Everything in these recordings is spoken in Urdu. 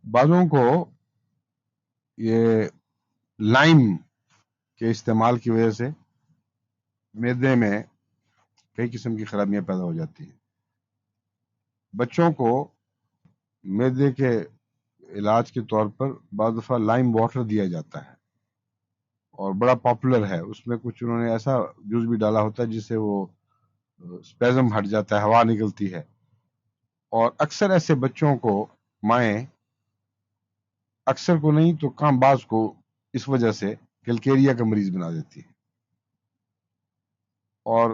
بعضوں کو یہ لائم کے استعمال کی وجہ سے معدے میں کئی قسم کی خرابیاں پیدا ہو جاتی ہیں. بچوں کو معدے کے علاج کے طور پر بعض دفعہ لائم واٹر دیا جاتا ہے اور بڑا پاپولر ہے. اس میں کچھ انہوں نے ایسا جوس بھی ڈالا ہوتا ہے جس سے وہ اسپیزم ہٹ جاتا ہے، ہوا نکلتی ہے. اور اکثر ایسے بچوں کو مائیں، اکثر کو نہیں تو کم بعض کو، اس وجہ سے کلکیریا کا مریض بنا دیتی ہے. اور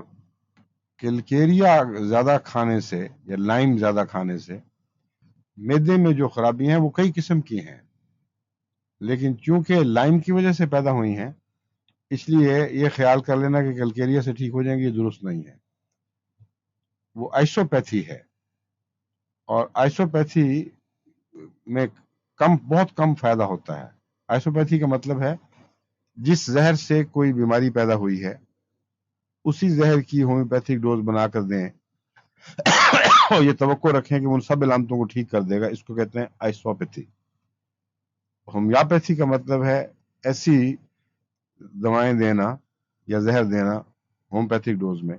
کلکیریا زیادہ کھانے سے یا لائم زیادہ کھانے سے معدے میں جو خرابیاں ہیں وہ کئی قسم کی ہیں، لیکن چونکہ لائم کی وجہ سے پیدا ہوئی ہیں اس لیے یہ خیال کر لینا کہ کلکیریا سے ٹھیک ہو جائیں گے، یہ درست نہیں ہے. وہ آئسوپیتھی ہے، اور آئسوپیتھی میں بہت کم فائدہ ہوتا ہے. آئسوپیتھی کا مطلب ہے جس زہر سے کوئی بیماری پیدا ہوئی ہے اسی زہر کی ہومیوپیتھک ڈوز بنا کر دیں اور یہ توقع رکھیں کہ ان سب علامتوں کو ٹھیک کر دے گا. اس کو کہتے ہیں آئسوپیتھی. ہومیوپیتھی کا مطلب ہے ایسی دوائیں دینا یا زہر دینا ہومیوپیتھک ڈوز میں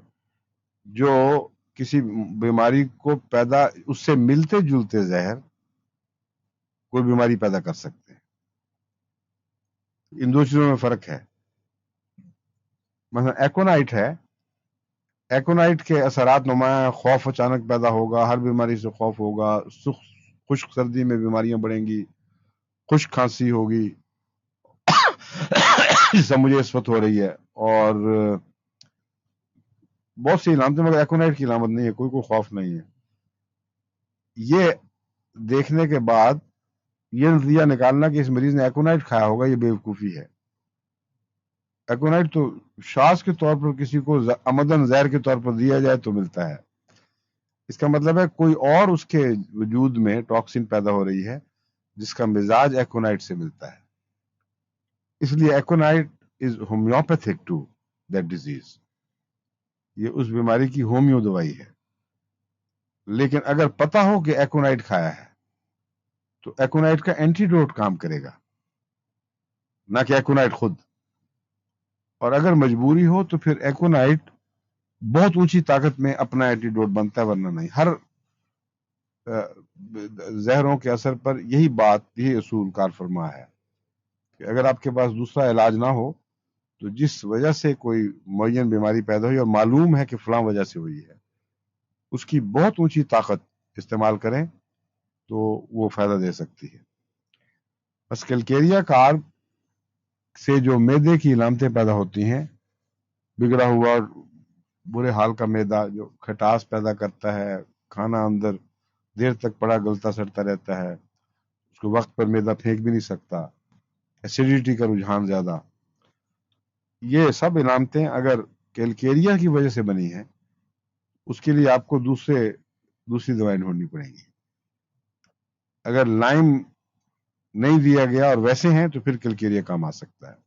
جو کسی بیماری کو پیدا، اس سے ملتے جلتے زہر کوئی بیماری پیدا کر سکتے ہیں. ان دو چیزوں میں فرق ہے. مثلا ایکونائٹ ہے، ایکونائٹ کے اثرات نمایاں، خوف اچانک پیدا ہوگا، ہر بیماری سے خوف ہوگا، خشک سردی میں بیماریاں بڑھیں گی، خشک کھانسی ہوگی جس سے مجھے اس وقت ہو رہی ہے، اور بہت سی علامتیں، مگر ایکونائٹ کی علامت نہیں ہے، کوئی خوف نہیں ہے. یہ دیکھنے کے بعد یہ نتیجہ نکالنا کہ اس مریض نے ایکونائٹ کھایا ہوگا، یہ بیوقوفی ہے. ایکونائٹ تو شاذ کے طور پر کسی کو عمدن زہر کے طور پر دیا جائے تو ملتا ہے. اس کا مطلب ہے کوئی اور اس کے وجود میں ٹاکسن پیدا ہو رہی ہے جس کا مزاج ایکونائٹ سے ملتا ہے. اس لیے ایکونائٹ از ہومیوپیتھک ٹو دیٹ ڈیزیز. یہ اس بیماری کی ہومیو دوائی ہے. لیکن اگر پتہ ہو کہ ایکونائٹ کھایا ہے تو ایکونائٹ کا اینٹیڈوٹ کام کرے گا، نہ کہ ایکونائٹ خود. اور اگر مجبوری ہو تو پھر ایکونائٹ بہت اونچی طاقت میں اپنا اینٹیڈوٹ بنتا ہے، ورنہ نہیں. ہر زہروں کے اثر پر یہی اصول کار فرما ہے کہ اگر آپ کے پاس دوسرا علاج نہ ہو تو جس وجہ سے کوئی معین بیماری پیدا ہوئی اور معلوم ہے کہ فلاں وجہ سے ہوئی ہے، اس کی بہت اونچی طاقت استعمال کریں تو وہ فائدہ دے سکتی ہے. بس کلکیریا کارب سے جو معدے کی علامتیں پیدا ہوتی ہیں، بگڑا ہوا برے حال کا معدہ جو کھٹاس پیدا کرتا ہے، کھانا اندر دیر تک پڑا گلتا سڑتا رہتا ہے، اس کو وقت پر معدہ پھینک بھی نہیں سکتا، ایسیڈیٹی کا رجحان زیادہ، یہ سب علامتیں اگر کیلکیریا کی وجہ سے بنی ہیں اس کے لیے آپ کو دوسری دوائیں ڈھونڈنی پڑیں گی. اگر لائم نہیں دیا گیا اور ویسے ہیں تو پھر کلکیریا کام آ سکتا ہے.